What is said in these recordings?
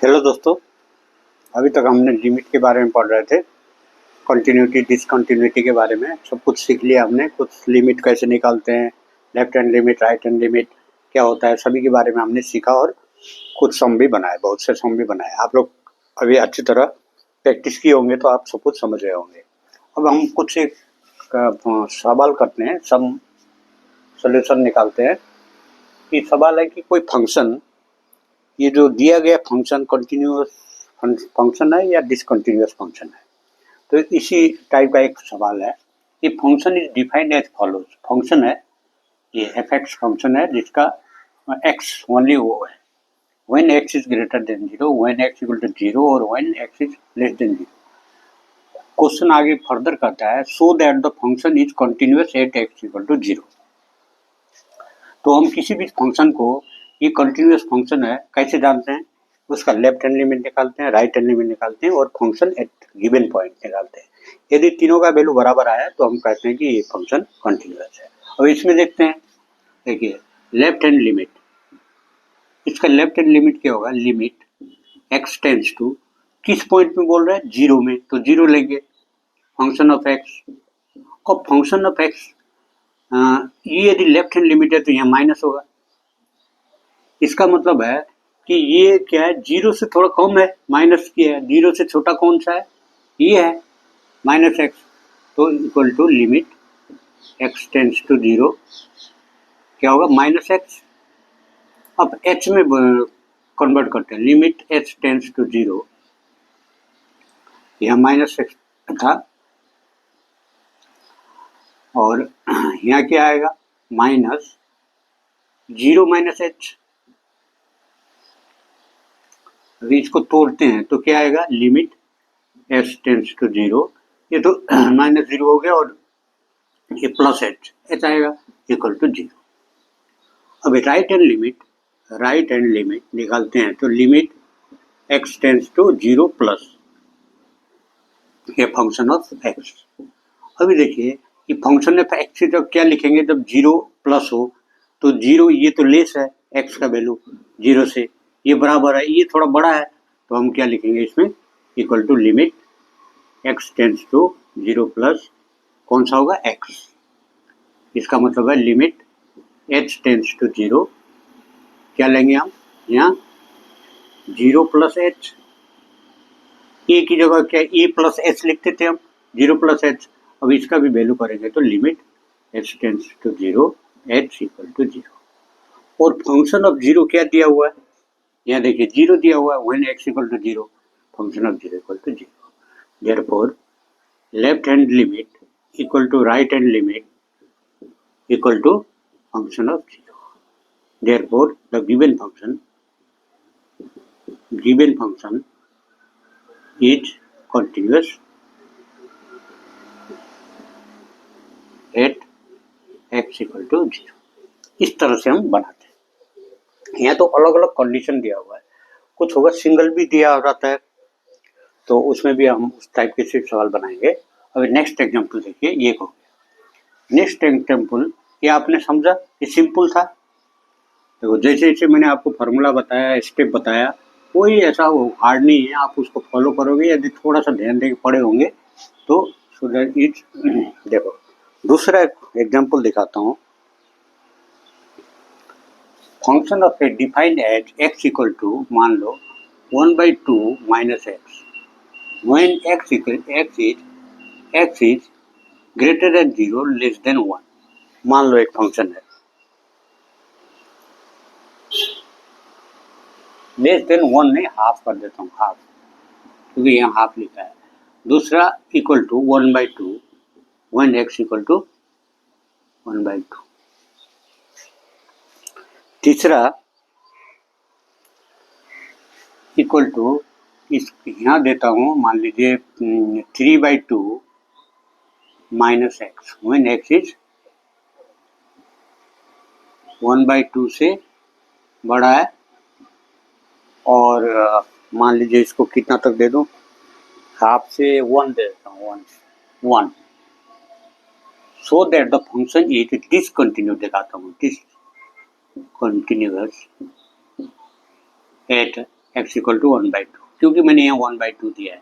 Hello दोस्तों, अभी तक हमने लिमिट के बारे में पढ़ रहे थे। कंटिन्यूटी डिसकंटिन्यूटी के बारे में सब कुछ सीख लिया हमने। कुछ लिमिट कैसे निकालते हैं, left hand limit, right hand limit क्या होता है, सभी के बारे में हमने सीखा और कुछ सम भी बनाए, बहुत से सम भी बनाए। आप लोग अभी अच्छी तरह प्रैक्टिस किए होंगे तो आप सब कुछ समझ रहे होंगे। अब हम कुछ एक सवाल करते हैं, सम सोल्यूशन निकालते हैं। कि सवाल है कि कोई फंक्शन, ये जो दिया गया फंक्शन कंटिन्यूअस फंक्शन है या डिसकंटिन्यूअस फंक्शन है। तो इसी टाइप का एक सवाल है कि function is defined as follows. Function है, ये एफ एक्स फंक्शन है जिसका एक्स ओनली वो है when x is greater than zero, when x equal to zero और when x is less than zero. Question आगे फर्दर करता है so that the function is continuous at x equal to zero. तो हम किसी भी फंक्शन को ये कंटिन्यूअस फंक्शन है कैसे जानते हैं, उसका लेफ्ट हैंड लिमिट निकालते हैं, राइट हैंड लिमिट निकालते हैं और फंक्शन एट गिवन पॉइंट निकालते हैं। यदि तीनों का वैल्यू बराबर आया तो हम कहते हैं कि ये फंक्शन कंटिन्यूअस है। अब इसमें देखते हैं, देखिए लेफ्ट हैंड लिमिट, इसका लेफ्ट हैंड लिमिट क्या होगा, लिमिट एक्स टेंड्स टू, किस पॉइंट में बोल रहा है, जीरो में, तो जीरो लेंगे फंक्शन ऑफ एक्स। और फंक्शन ऑफ एक्स ये यदि लेफ्ट हैंड लिमिट है तो यहाँ माइनस होगा। इसका मतलब है कि ये क्या है, जीरो से थोड़ा कम है, माइनस किया है। जीरो से छोटा कौन सा है, ये है माइनस एक्स। तो equal to limit x tends to zero क्या होगा, माइनस एक्स। अब एच में कन्वर्ट करते हैं, limit h tends to zero, यहाँ माइनस एक्स था और यहाँ क्या आएगा, माइनस जीरो माइनस एच। अभी इसको तोड़ते हैं तो क्या आएगा, limit h tends to zero, ये तो माइनस जीरो हो गया और ये प्लस एच आएगा इक्वल टू जीरो। अब राइट हैंड लिमिट निकालते हैं तो limit x tends to zero plus ये फंक्शन ऑफ एक्स। अभी देखिए कि फंक्शन ऑफ एक्स से जब क्या लिखेंगे, जब जीरो प्लस हो तो जीरो, ये तो लेस है एक्स का वैल्यू जीरो से, ये बराबर है, ये थोड़ा बड़ा है, तो हम क्या लिखेंगे इसमें, equal to limit x tends to zero plus कौन सा होगा, एक्स। इसका मतलब है limit h tends to zero, क्या लेंगे हम यहाँ, जीरो प्लस एच, ए की जगह क्या ए प्लस एच लिखते थे हम, जीरो प्लस एच। अब इसका भी वैल्यू करेंगे तो limit h tends to zero h equal to zero. और फंक्शन ऑफ जीरो क्या दिया हुआ है, यहाँ देखिए जीरो दिया हुआ है, when x equal to zero, function of zero equal to zero. Therefore left hand limit equal to right hand limit equal to function of zero. Therefore, the given function is continuous at x equal to 0। इस तरह से हम बनाते हैं। यहाँ तो अलग अलग कंडीशन दिया हुआ है, कुछ होगा सिंगल भी दिया रहता है, तो उसमें भी हम उस टाइप के सवाल बनाएंगे। अभी नेक्स्ट एग्जाम्पल देखिए, ये हो गया नेक्स्ट एग्जाम्पल। ये आपने समझा, ये सिंपल था। देखो जैसे जैसे मैंने आपको फार्मूला बताया, स्टेप बताया, कोई ऐसा हार्ड नहीं है, आप उसको फॉलो करोगे, यदि थोड़ा सा ध्यान देके पढ़े होंगे तो सो दैट इज। देखो दूसरा एग्जांपल दिखाता हूँ। Function of a defined as x equal to, मान लो 1/2 minus x, when x is greater than zero less than 1। मान लो एक फंक्शन है, लेस देन 1 नहीं, हाफ कर देता हूँ, हाफ, क्योंकि यहाँ हाफ लिखा है। दूसरा equal to 1/2 when x equal to 1/2। तीसरा इक्वल टू, इस यहाँ देता हूँ, मान लीजिए 3/2 minus x when x is 1/2 से बड़ा है। और मान लीजिए इसको कितना तक दे दूँ, हाफ से 1 दे देता हूँ, 1 so that the function is discontinue, दिखाता हूँ discontinuous at x equal to 1/2, क्योंकि मैंने यहाँ 1/2 दिया है।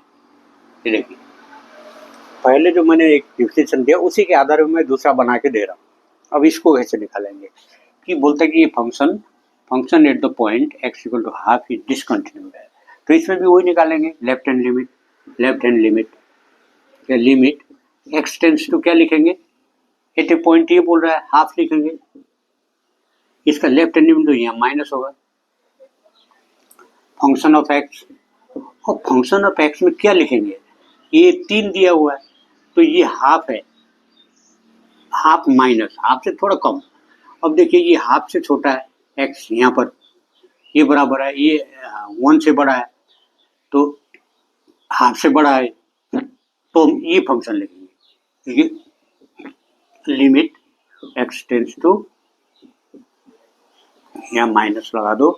ये देखिए, पहले जो मैंने एक डिफिनेशन दिया उसी के आधार में मैं दूसरा बना के दे रहा हूँ। अब इसको कैसे निकालेंगे कि बोलते हैं कि ये function at the point x equal to half is discontinued है, तो इसमें भी वही निकालेंगे, लेफ्ट हैंड लिमिट या लिमिट x टेंस टू क्या लिखेंगे, एट ए पॉइंट ये बोल रहा है हाफ लिखेंगे, इसका लेफ्ट हैंड लिमिट तो यहाँ माइनस होगा। फंक्शन ऑफ x, और फंक्शन ऑफ x में क्या लिखेंगे, ये 3 दिया हुआ है तो ये हाफ है, हाफ माइनस हाफ से थोड़ा कम। अब देखिए ये हाफ से छोटा है x, यहाँ पर ये बराबर है, ये 1 से बड़ा है, तो हाफ से बड़ा है, तो हम ये फंक्शन लिखेंगे, ये लिमिट x टेंस टू, यहाँ माइनस लगा दो,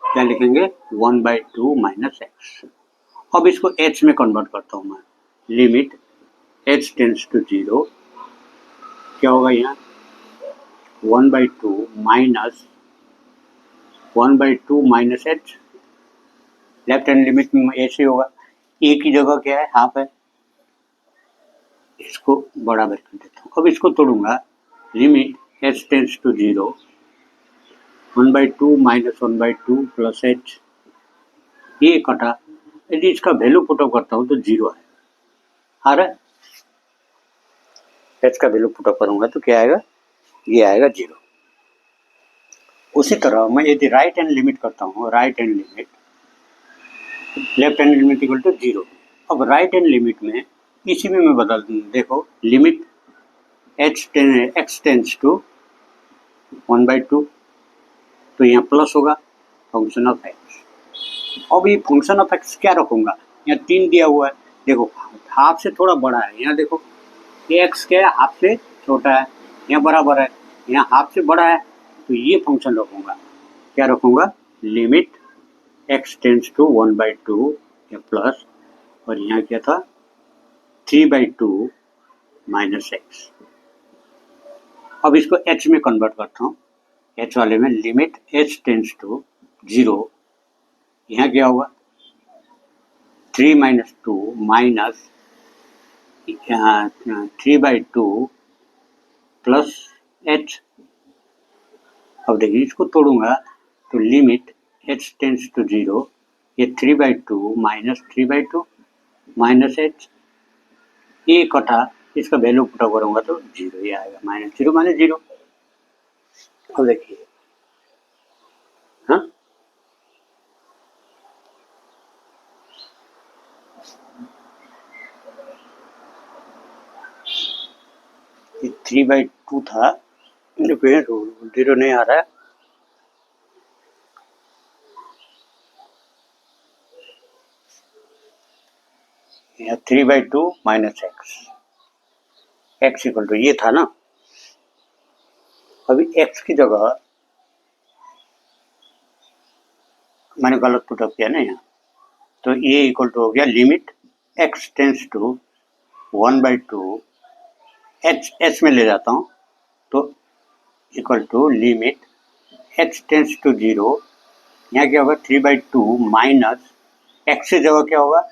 क्या लिखेंगे 1/2 माइनस एक्स। अब इसको h में कन्वर्ट करता हूँ मैं, लिमिट h टेंस टू 0, क्या होगा यहाँ 1/2 minus h, left hand limit में h ही होगा, a की जगह क्या है हाफ है, इसको बड़ा कर देता हूँ। अब इसको तोड़ूंगा, limit h tends to 0, 1/2 minus 1/2 plus h, ये कटा, यदि इसका वैल्यू पुटअप करता हूँ तो 0 है, आ रहा है, h का वैल्यू पुटअप करूंगा तो क्या आएगा, ये आएगा 0। उसी तरह मैं यदि राइट हैंड लिमिट करता हूँ, right hand limit, left hand limit equal to 0। अब राइट हैंड लिमिट में इसी में मैं बदल दूँ, देखो लिमिट x टेंस टू 1/2, तो यहाँ प्लस होगा फंक्शन ऑफ x। अब ये फंक्शन ऑफ x क्या रखूंगा, यहाँ 3 दिया हुआ है, देखो हाफ से थोड़ा बड़ा है, यहाँ देखो ये x क्या है हाफ से छोटा है, यहाँ बराबर है, यहाँ हाफ से बड़ा है, तो ये फंक्शन रखूंगा, क्या रखूंगा, लिमिट x टेंस टू 1/2 या प्लस, और यहाँ क्या था 3/2 माइनस x। अब इसको h में कन्वर्ट करता हूँ, h वाले में लिमिट h टेंस टू 0, यहाँ क्या होगा 3-2 माइनस 3/2 प्लस h। अब देखिए इसको तोड़ूंगा तो लिमिट h टेंस टू 0, ये 3/2 माइनस 3/2 माइनस h, ये कटा, इसका वैल्यू पुट करूंगा तो 0 ही आएगा, -0 माइनस 0। अब देखिए, हाँ ये 3/2 था, 0 नहीं आ रहा है, या 3/2 माइनस एक्स इक्वल टू ये था ना। अभी x की जगह मैंने गलत पुटअप किया ना यहाँ, तो ये इक्वल टू हो गया limit x tends to 1/2, h में ले जाता हूँ तो equal to limit h tends to 0, यहाँ क्या होगा 3/2 माइनस x की जगह क्या होगा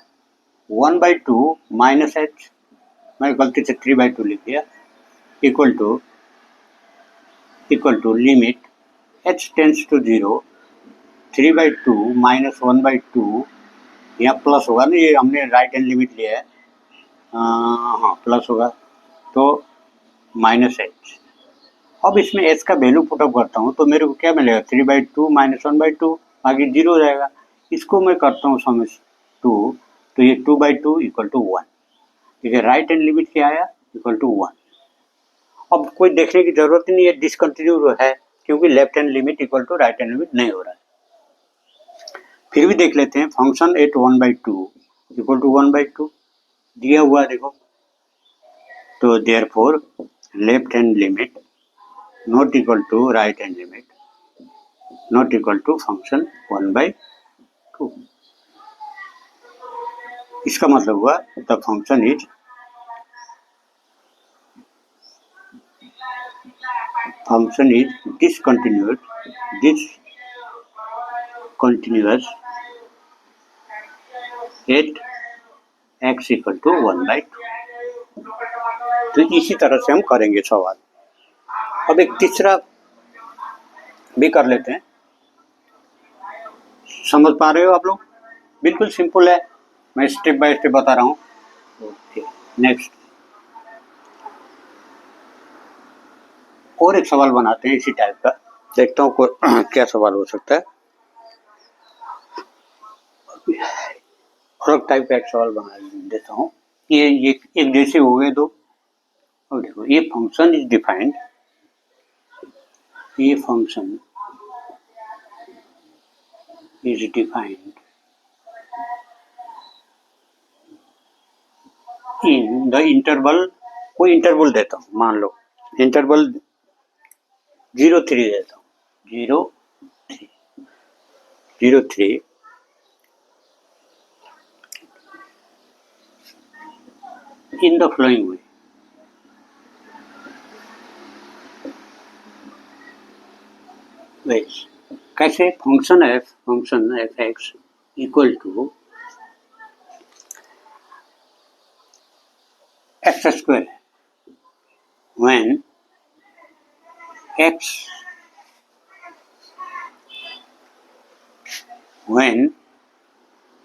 1/2 माइनस h, मैंने गलती से 3/2 लिख दिया, equal to limit h tends to 0, 3/2 minus 1/2, यहाँ प्लस होगा ना, ये हमने राइट हैंड लिमिट लिया है, हाँ प्लस होगा तो माइनस h। अब इसमें h का वैल्यू पुटअप करता हूँ तो मेरे को क्या मिलेगा 3/2 माइनस 1/2, बाकी 0 हो जाएगा। इसको मैं करता हूँ सम 2, तो ये 2/2 इक्वल टू 1, ठीक है, राइट हैंड लिमिट क्या आया इक्वल टू 1। अब कोई देखने की जरूरत नहीं है डिसकंटिन्यू है, क्योंकि left hand limit equal to right hand limit नहीं हो रहा है। फिर भी देख लेते हैं, फंक्शन एट 1/2 इक्वल टू 1/2 दिया हुआ है देखो, तो therefore left hand limit not equal to right hand limit not equal to function 1/2। इसका मतलब हुआ the function is discontinuous at x equal to 1/2। तो इसी तरह से हम करेंगे सवाल। अब एक तीसरा भी कर लेते हैं। समझ पा रहे हो आप लोग? बिल्कुल सिंपल है, मैं स्टेप बाय स्टेप बता रहा हूँ। ओके, नेक्स्ट और एक सवाल बनाते हैं इसी टाइप का, देखता हूँ क्या सवाल हो सकता है। और टाइप का एक सवाल बना देता हूँ। ये एक जैसे हो गए दो। और देखो, ये फंक्शन इज डिफाइंड, ये function is defined in the interval, कोई इंटरवल देता हूँ, मान लो इंटरवल 0-3 देता हूँ, 0-3 in the following way. Ways. कैसे? Function f x equal to x square when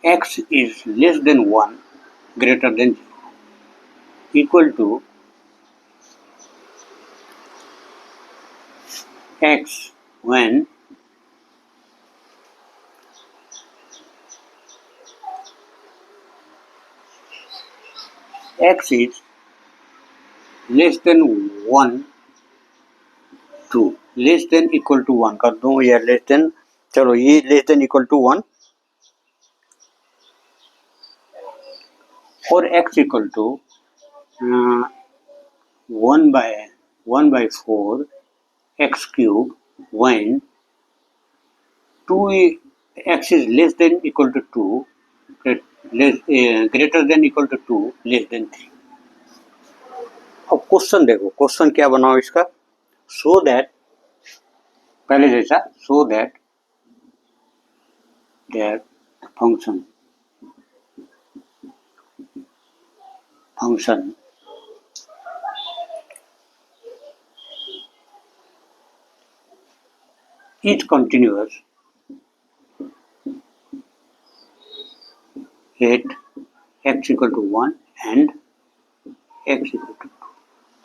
x is less than 1 greater than 0 equal to x when x is less than 1 2 less than equal to 1 कर दूं या less than, चलो ये less than equal to 1 और x equal to 1/4 x cube when 2 x is less than equal to 2 greater than equal to 2 less than 3। अब question देखो, question क्या बनाओ इसका, सो दैट, पहले जैसा, so that function is continuous at x equal to 1 and x equal to 2।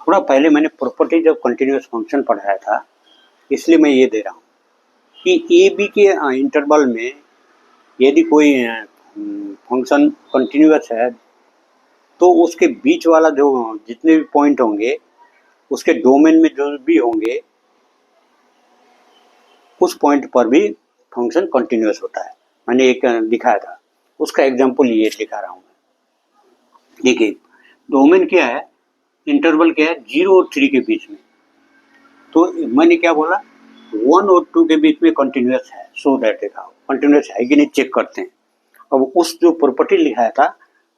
थोड़ा पहले मैंने प्रॉपर्टीज ऑफ कंटिन्यूअस फंक्शन पढ़ाया था, इसलिए मैं ये दे रहा हूँ कि ए बी के इंटरवल में यदि कोई फंक्शन कंटिन्यूअस है तो उसके बीच वाला जो जितने भी पॉइंट होंगे उसके डोमेन में जो भी होंगे उस पॉइंट पर भी फंक्शन कंटिन्यूअस होता है। मैंने एक दिखाया था, उसका एग्जांपल ये दिखा रहा हूँ। देखिए, डोमेन क्या है, इंटरवल क्या है, 0 और 3 के बीच में। तो मैंने क्या बोला, 1 और 2 के बीच में कंटिन्यूअस है, सो दैट देखा कंटिन्यूअस है कि नहीं चेक करते हैं। अब उस जो प्रॉपर्टी लिखाया था,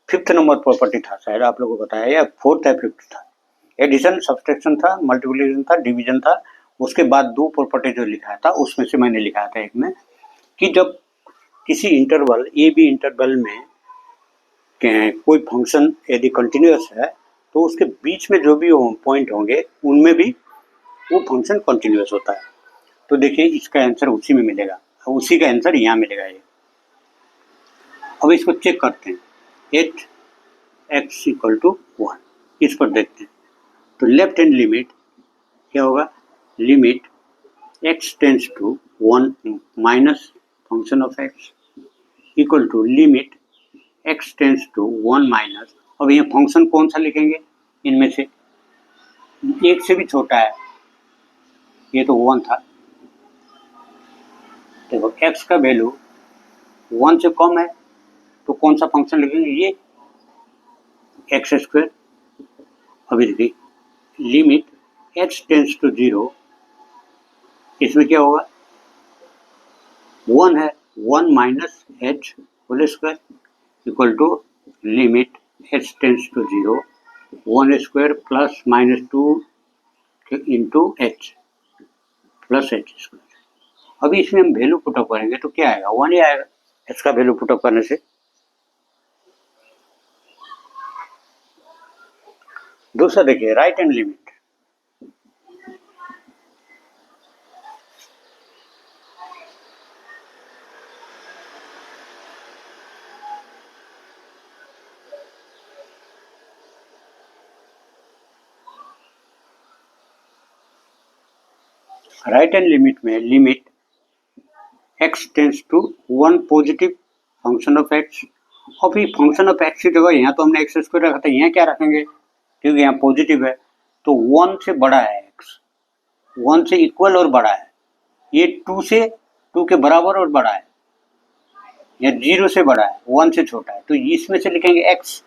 5th नंबर प्रॉपर्टी था, शायद आप लोगों को बताया, या 4th या 5th था। एडिशन, सब्सट्रैक्शन था, मल्टीप्लिकेशन था, डिवीजन था। उसके बाद 2 प्रॉपर्टी जो लिखाया था उसमें से मैंने लिखाया था एक में कि जब किसी इंटरवल ए बी इंटरवल में कोई फंक्शन यदि कंटिन्यूअस है तो उसके बीच में जो भी पॉइंट होंगे उनमें भी वो फंक्शन कंटिन्यूअस होता है। तो देखिए, इसका आंसर उसी में मिलेगा, उसी का आंसर यहाँ मिलेगा ये। अब इसको चेक करते हैं, एट एक्स इक्वल टू 1, इस पर देखते हैं। तो लेफ्ट हैंड लिमिट क्या होगा, limit x tends to 1 minus function of x equal to limit x tends to 1 minus, अब ये फंक्शन कौन सा लिखेंगे इनमें से, एक से भी छोटा है, ये तो 1 था। देखो x का वैल्यू 1 से कम है तो कौन सा फंक्शन लिखेंगे, ये एक्स स्क्वायर। अभी देखिए, लिमिट x टेंस टू 0, इसमें क्या होगा, 1 है, 1 minus h whole square equal to limit h tends to 0, 1 स्क्वायर plus minus 2 into h plus H square. अभी इसमें हम वैल्यू पुटअप करेंगे तो क्या आएगा, 1 ही आएगा, इसका वैल्यू पुटअप करने से। दूसरा देखिए right hand limit. Right hand limit में limit x tends to 1 positive function of x, और फिर फंक्शन ऑफ x की जगह यहाँ तो हमने एक्स स्क्वायर रखा था, यहाँ क्या रखेंगे क्योंकि यहाँ पॉजिटिव है तो 1 से बड़ा है x, 1 से इक्वल और बड़ा है, ये 2 के बराबर और बड़ा है, या 0 से बड़ा है 1 से छोटा है, तो इसमें से लिखेंगे x,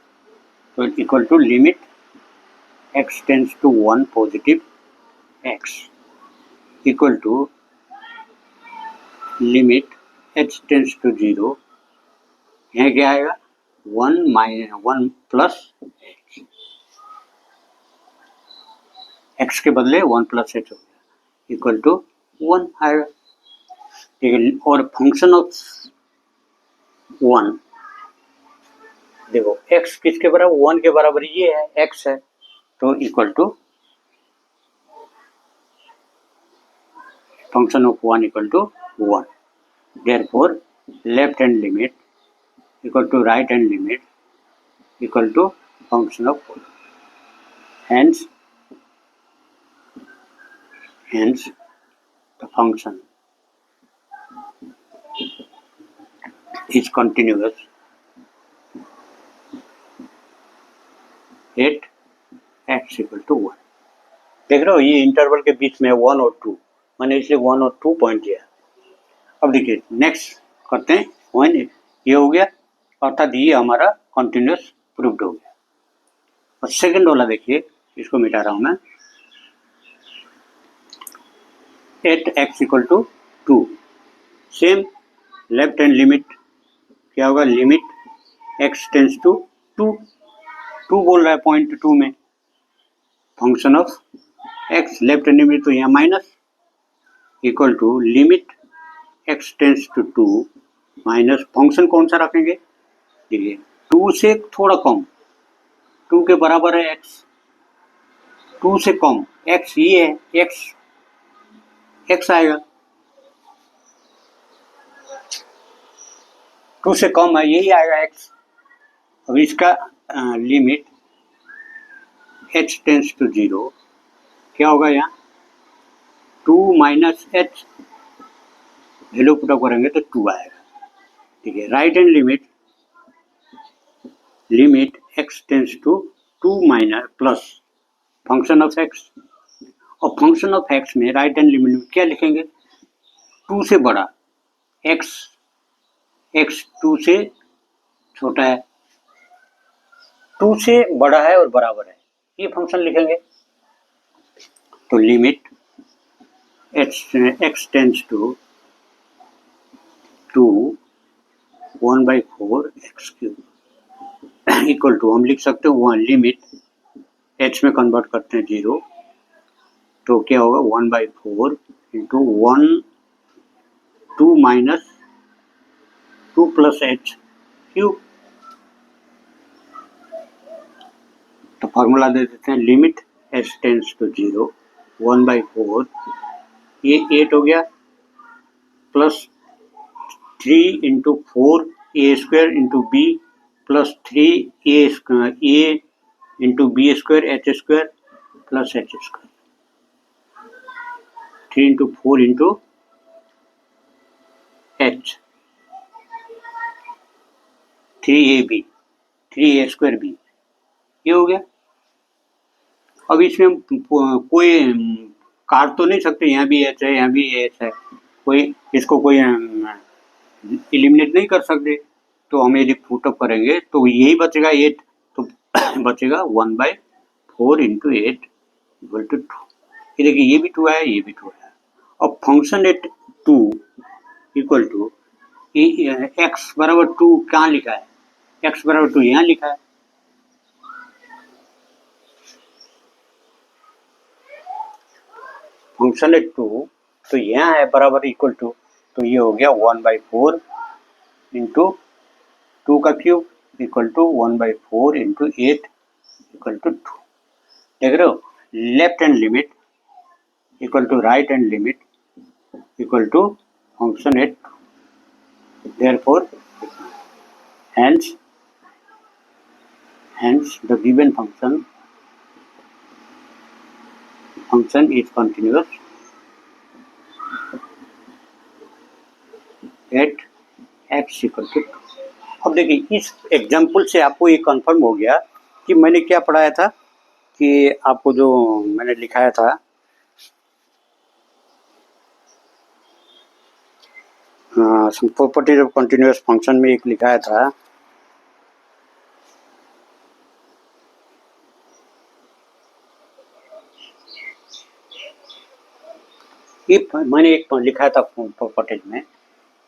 तो equal to limit x tends to 1 positive x equal to limit h tends to 0, यहाँ क्या आएगा 1 प्लस x के बदले 1 प्लस h हो गया इक्वल टू 1 आएगा, ठीक है। और फंक्शन ऑफ 1 देखो x किसके बराबर 1 के बराबर ये है x है, तो equal to function of 1 equal to 1, therefore left hand limit equal to right hand limit equal to function of 1, hence the function is continuous at x equal to 1। देख रहे हो ये इंटरवल के बीच में 1 और 2, मैंने इसलिए 1 और 2 पॉइंट दिया। अब देखिए नेक्स्ट करते हैं, पॉइंट ये हो गया, अर्थात ये हमारा कंटिन्यूस प्रूव्ड हो गया। और सेकंड वाला देखिए, इसको मिटा रहा हूं मैं, at x equal to 2, same left hand limit क्या होगा, लिमिट एक्स टेंस टू 2 बोल रहा है पॉइंट 2 में, function of x left hand limit तो यहाँ minus equal to limit x tends to 2 minus function कौन सा रखेंगे, देखिए 2 से थोड़ा कम, 2 के बराबर है x, 2 से कम x ये है, x आएगा, 2 से कम है यही आएगा x। अब इसका लिमिट h टेंस टू 0 क्या होगा, यहाँ 2 माइनस एच वैल्यू पुटअप करेंगे तो 2 आएगा, ठीक है। Right hand limit x tends to 2 minus plus function of x, और फंक्शन ऑफ x में राइट हैंड लिमिट में क्या लिखेंगे, 2 से बड़ा x 2 से छोटा है, 2 से बड़ा है और बराबर है, ये फंक्शन लिखेंगे। तो limit x tends to 2 1/4 x cube equal to हम लिख सकते हो 1 लिमिट h में कन्वर्ट करते हैं 0, तो क्या होगा 1/4 into 2 minus 2 plus h cube. तो फॉर्मूला दे देते हैं, लिमिट h टेंस टू 0 1/4, ये 8 हो गया, plus 3 into 4 A square into B plus 3 A into B square H square plus H square, 3 into 4 into H, 3ab 3a square B, ये हो गया। अब इसमें कोई काट तो नहीं सकते, यहाँ भी एच है यहाँ भी एच है, कोई इसको कोई एलिमिनेट नहीं कर सकते, तो हम यदि पुटअप करेंगे तो यही बचेगा 8, तो बचेगा 1/4 इंटू 8 इक्वल टू 2। ये देखिए ये भी 2 है ये भी 2 है। अब function at 2 equal to x बराबर 2 कहाँ लिखा है, एक्स बराबर 2 यहाँ लिखा है, फंक्शन एट 2 तो यहाँ है बराबर इक्वल टू, तो ये हो गया 1/4 इंटू 2 का cube equal to 1/4 into 8 equal to 2। देख रहे हो, left hand limit equal to right hand limit equal to function at, therefore hence the given function is continuous at x equal to 2। अब देखिए इस एग्जाम्पल से आपको ये कंफर्म हो गया कि मैंने क्या पढ़ाया था, कि आपको जो मैंने लिखाया था प्रॉपर्टीज ऑफ कंटिन्यूअस फंक्शन में एक लिखाया था इफ, मैंने एक लिखा था प्रॉपर्टीज में,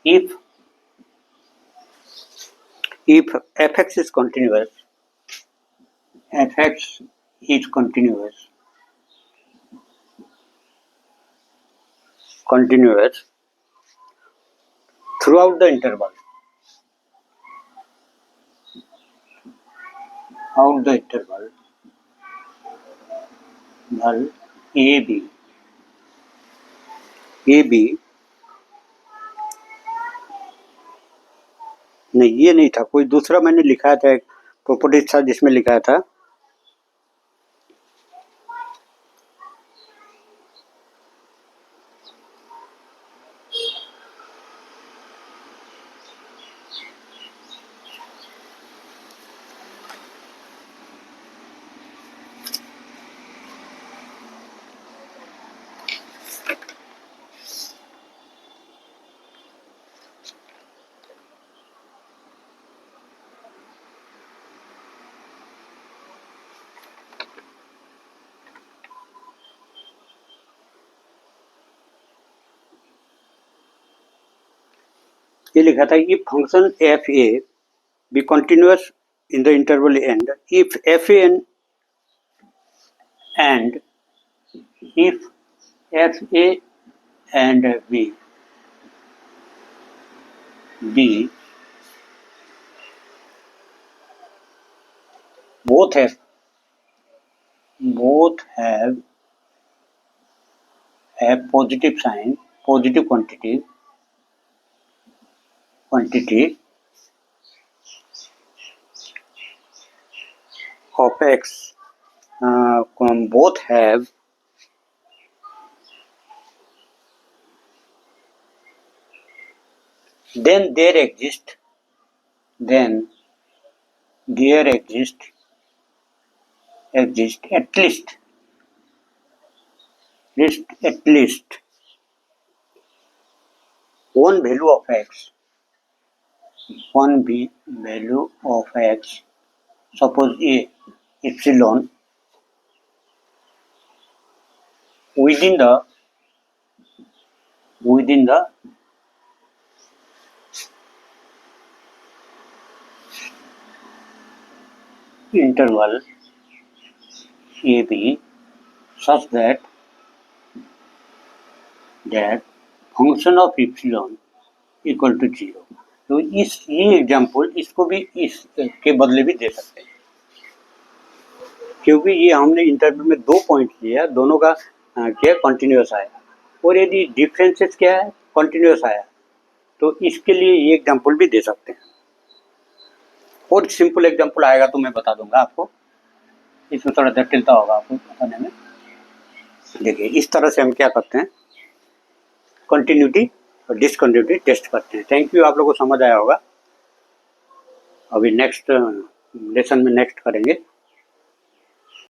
if fx is continuous throughout the interval AB नहीं, ये नहीं था, कोई दूसरा मैंने लिखा था, एक प्रॉपर्टीज था जिसमें लिखा था ये लिखा था if function fa be continuous in the interval end, if fa and b both have positive sign, positive quantity of x, both have then there exists at least one value of x, suppose a epsilon, within the interval AB such that function of epsilon equal to 0। तो ये example इसको भी इस के बदले भी दे सकते हैं, क्योंकि ये हमने इंटरवल में 2 पॉइंट लिया, दोनों का क्या कंटिन्यूअस आया, और यदि डिफरेंसेस क्या है कंटिन्यूअस आया, तो इसके लिए ये एग्जाम्पल भी दे सकते हैं। और सिंपल एग्जाम्पल आएगा तो मैं बता दूंगा आपको, इसमें थोड़ा जटिलता होगा आपको बताने में। देखिए इस तरह से हम क्या करते हैं, कंटिन्यूटी और डिसकंटिन्यूटी टेस्ट करते हैं। थैंक यू, आप लोगों को समझ आया होगा। अभी नेक्स्ट लेसन में नेक्स्ट करेंगे।